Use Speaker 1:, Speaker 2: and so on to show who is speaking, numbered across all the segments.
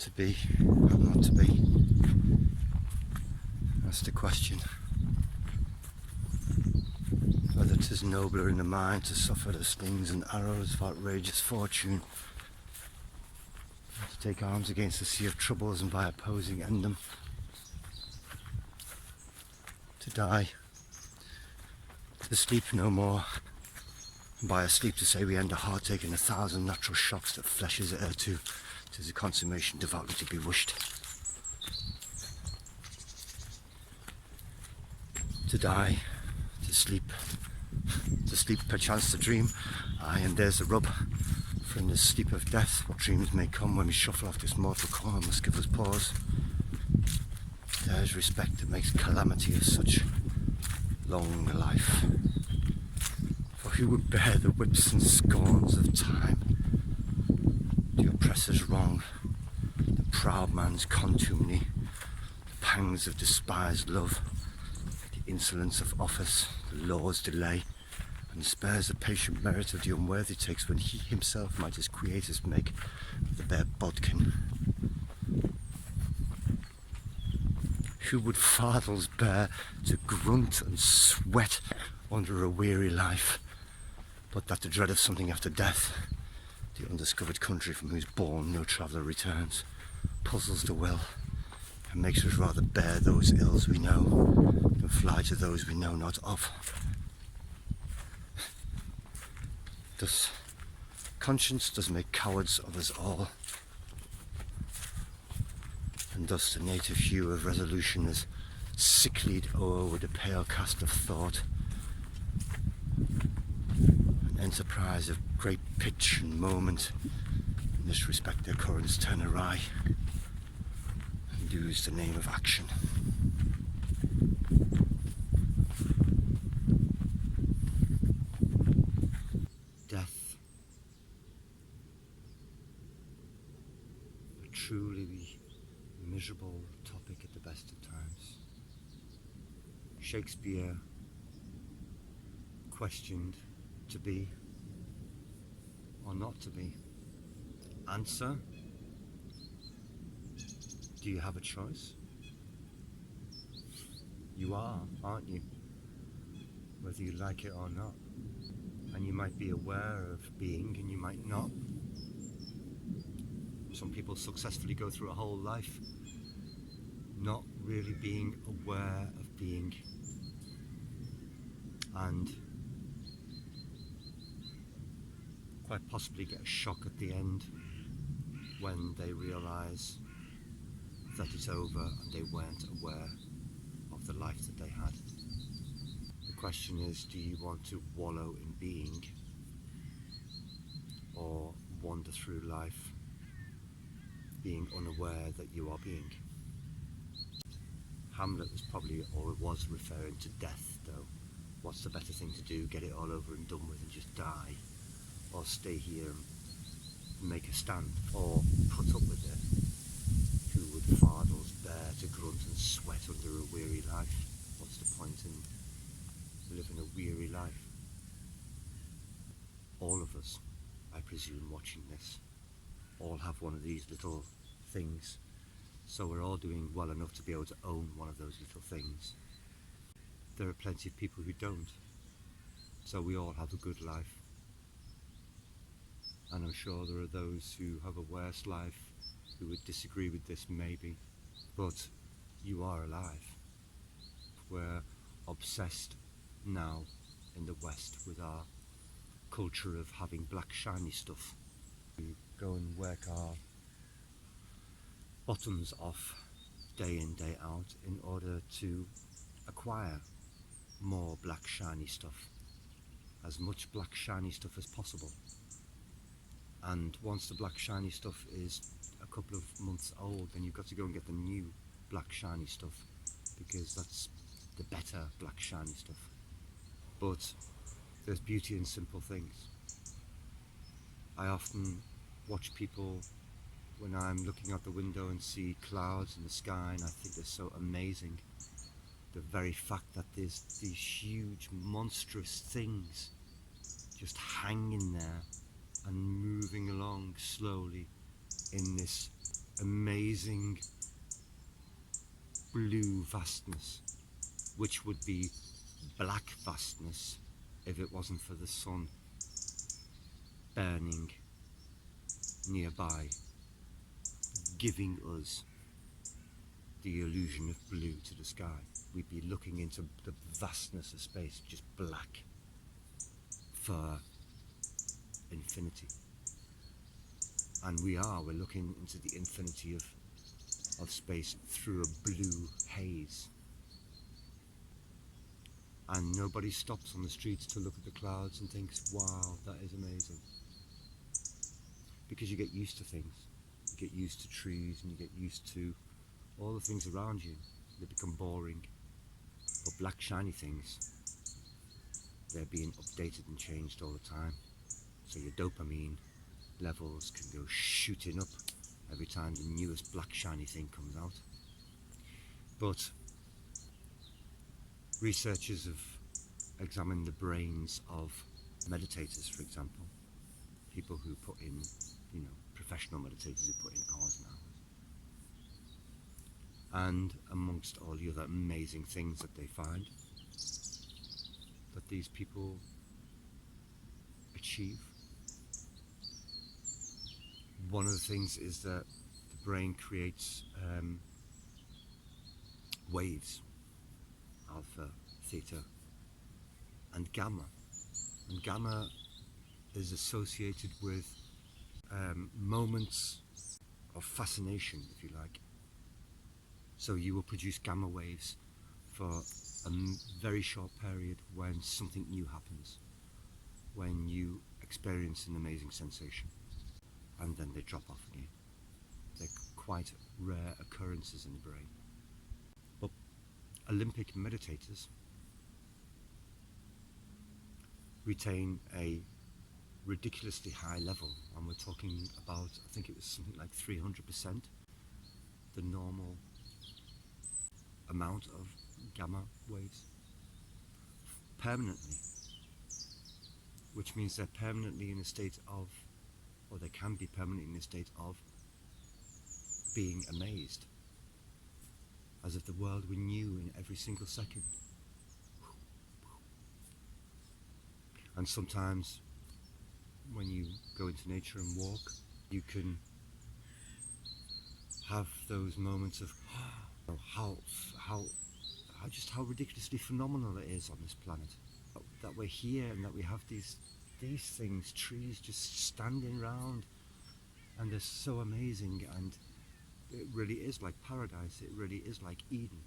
Speaker 1: To be or not to be? That's the question. Whether 'tis nobler in the mind to suffer the stings and arrows of outrageous fortune, to take arms against the sea of troubles and by opposing end them. To die, to sleep no more, and by a sleep to say we end a heartache and 1,000 natural shocks that flesh is heir to, 'tis a consummation devoutly to be wished. To die, to sleep perchance to dream, aye, and there's the rub, for in the sleep of death what dreams may come when we shuffle off this mortal corner must give us pause. There's respect that makes calamity of such long life. For who would bear the whips and scorns of time, the oppressor's wrong, the proud man's contumely, the pangs of despised love, the insolence of office, the law's delay, and spares the patient merit of the unworthy takes when he himself might his creators make the bare bodkin. Who would fardels bear to grunt and sweat under a weary life, but that the dread of something after death, the undiscovered country from whose bourne no traveller returns, puzzles the will, and makes us rather bear those ills we know than fly to those we know not of. Thus, conscience does make cowards of us all, and thus the native hue of resolution is sicklied o'er with a pale cast of thought. An enterprise of great pitch and moment, in this respect their currents turn awry, and lose the name of action. Death. A truly miserable topic at the best of times. Shakespeare questioned to be or not to be. Answer: do you have a choice? You are, aren't you? Whether you like it or not. And you might be aware of being and you might not. Some people successfully go through a whole life not really being aware of being, and quite possibly get a shock at the end when they realise that it's over and they weren't aware of the life that they had. The question is, do you want to wallow in being or wander through life being unaware that you are being? Hamlet was probably, or was referring to death though. What's the better thing to do? Get it all over and done with and just die? Or stay here and make a stand? Or put up with it? Who would fardels bear to grunt and sweat under a weary life? What's the point in living a weary life? All of us, I presume, watching this, all have one of these little things. So we're all doing well enough to be able to own one of those little things. There are plenty of people who don't. So we all have a good life. And I'm sure there are those who have a worse life who would disagree with this maybe. But you are alive. We're obsessed now in the West with our culture of having black shiny stuff. We go and work our bottoms off day in, day out in order to acquire more black shiny stuff, as much black shiny stuff as possible. And once the black shiny stuff is a couple of months old, then you've got to go and get the new black shiny stuff, because that's the better black shiny stuff. But there's beauty in simple things. I often watch people when I'm looking out the window and see clouds in the sky, and I think they're so amazing. The very fact that there's these huge monstrous things just hanging there and moving along slowly in this amazing blue vastness, which would be black vastness if it wasn't for the sun burning nearby, giving us the illusion of blue to the sky. We'd be looking into the vastness of space, just black for infinity. And we're looking into the infinity of space through a blue haze. And nobody stops on the streets to look at the clouds and thinks, wow, that is amazing. Because you get used to things. You get used to trees and you get used to all the things around you. They become boring. But black shiny things, they're being updated and changed all the time. So your dopamine levels can go shooting up every time the newest black shiny thing comes out. But researchers have examined the brains of meditators, for example, people who put in, professional meditators who put in hours and hours. And amongst all the other amazing things that they find that these people achieve, one of the things is that the brain creates waves, alpha, theta, and gamma. And gamma is associated with moments of fascination, if you like. So you will produce gamma waves for a very short period when something new happens, when you experience an amazing sensation, and then they drop off again. They're quite rare occurrences in the brain. But Olympic meditators retain a ridiculously high level, and we're talking about, I think it was something like 300%, the normal amount of gamma waves, permanently, which means they're permanently in a state of, or they can be permanently in a state of being amazed, as if the world were new in every single second. And sometimes when you go into nature and walk, you can have those moments of how ridiculously phenomenal it is on this planet, that we're here and that we have these things, trees just standing around, and they're so amazing, and it really is like paradise. It really is like Eden.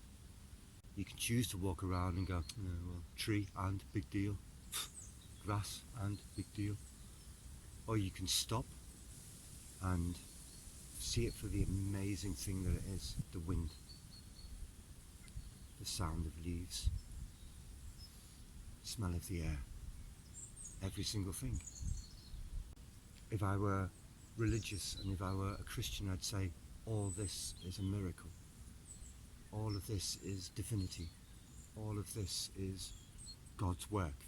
Speaker 1: You can choose to walk around and go, well, tree and big deal, grass and big deal, or you can stop and see it for the amazing thing that it is: the wind, the sound of leaves, smell of the air, every single thing. If I were religious and if I were a Christian, I'd say all this is a miracle. All of this is divinity. All of this is God's work.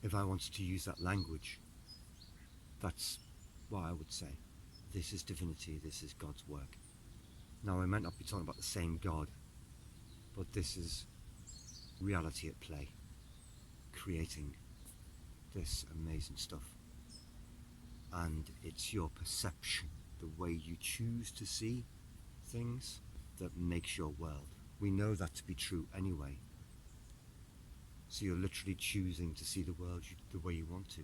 Speaker 1: If I wanted to use that language, that's what I would say. This is divinity, this is God's work. Now, I might not be talking about the same God, but this is reality at play, creating this amazing stuff. And it's your perception, the way you choose to see things, that makes your world. We know that to be true anyway. So you're literally choosing to see the world the way you want to.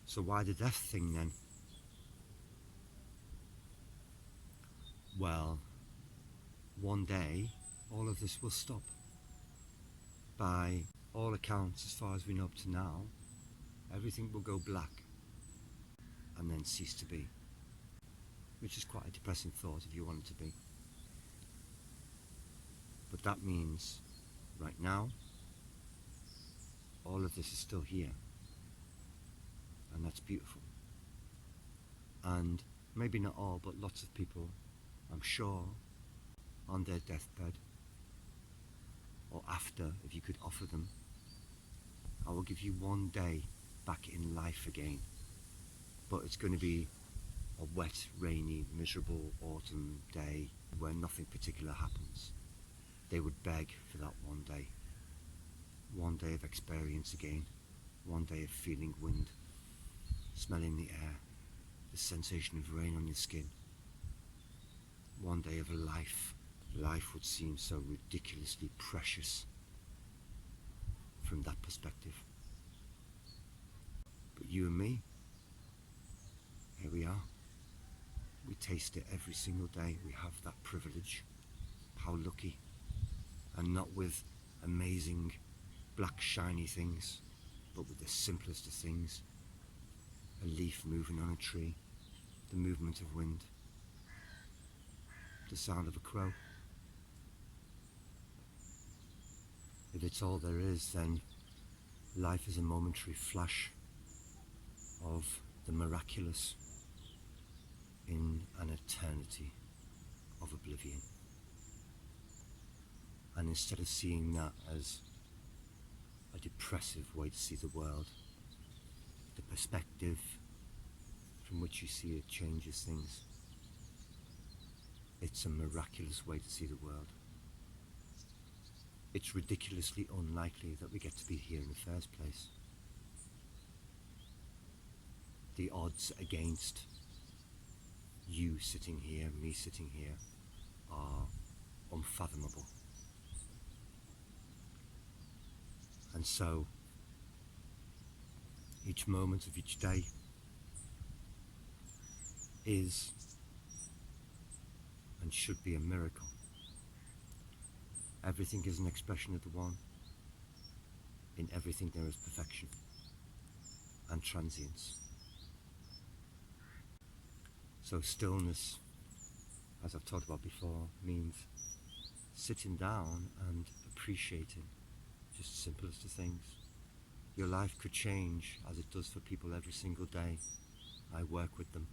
Speaker 1: So why the death thing then? Well, one day all of this will stop. By all accounts, as far as we know up to now, everything will go black and then cease to be, which is quite a depressing thought if you want it to be. But that means right now all of this is still here, and that's beautiful. And maybe not all, but lots of people, I'm sure, on their deathbed or after, if you could offer them, I will give you one day back in life again, but it's going to be a wet, rainy, miserable autumn day where nothing particular happens, they would beg for that one day of experience again, one day of feeling wind, smelling the air, the sensation of rain on your skin, one day of life. Life would seem so ridiculously precious from that perspective. But you and me, here we are. We taste it every single day. We have that privilege. How lucky. And not with amazing black shiny things, but with the simplest of things. A leaf moving on a tree, the movement of wind, the sound of a crow. If it's all there is, then life is a momentary flash of the miraculous in an eternity of oblivion. And instead of seeing that as a depressive way to see the world, the perspective from which you see it changes things. It's a miraculous way to see the world. It's ridiculously unlikely that we get to be here in the first place. The odds against you sitting here, me sitting here, are unfathomable. And so, each moment of each day is and should be a miracle. Everything is an expression of the one. In everything there is perfection and transience. So stillness, as I've talked about before, means sitting down and appreciating just the simplest of things. Your life could change as it does for people every single day. I work with them.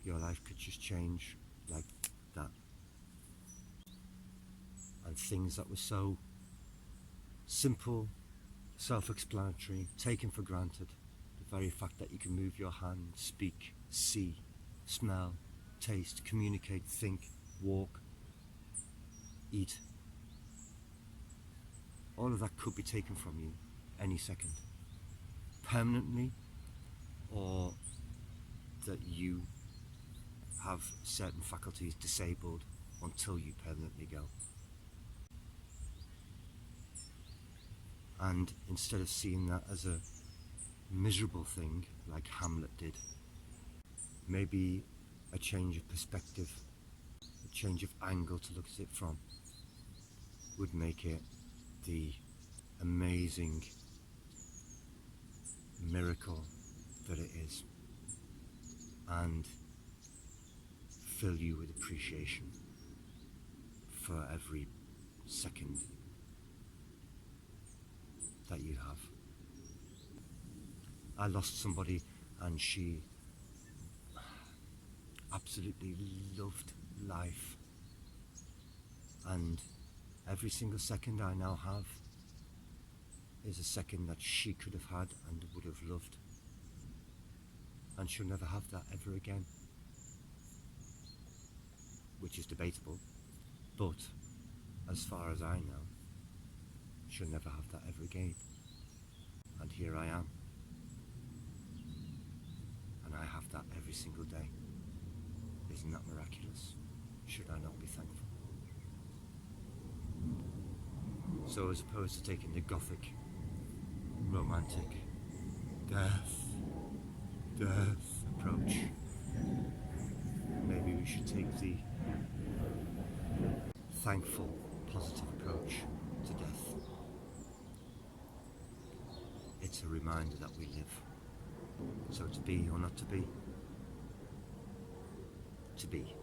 Speaker 1: Your life could just change like that. And things that were so simple, self-explanatory, taken for granted, the very fact that you can move your hand, speak, see, smell, taste, communicate, think, walk, eat, all of that could be taken from you any second, permanently, or that you have certain faculties disabled until you permanently go. And instead of seeing that as a miserable thing like Hamlet did, maybe a change of perspective, a change of angle to look at it from, would make it the amazing miracle that it is, and fill you with appreciation for every second that you have. I lost somebody and she absolutely loved life, and every single second I now have is a second that she could have had and would have loved, and she'll never have that ever again, which is debatable, but as far as I know, she'll never have that ever again. And here I am, and I have that every single day. Isn't that miraculous? Should I not be thankful? So as opposed to taking the gothic, romantic, death approach, maybe we should take the thankful, positive approach to death. It's a reminder that we live. So to be or not to be, to be.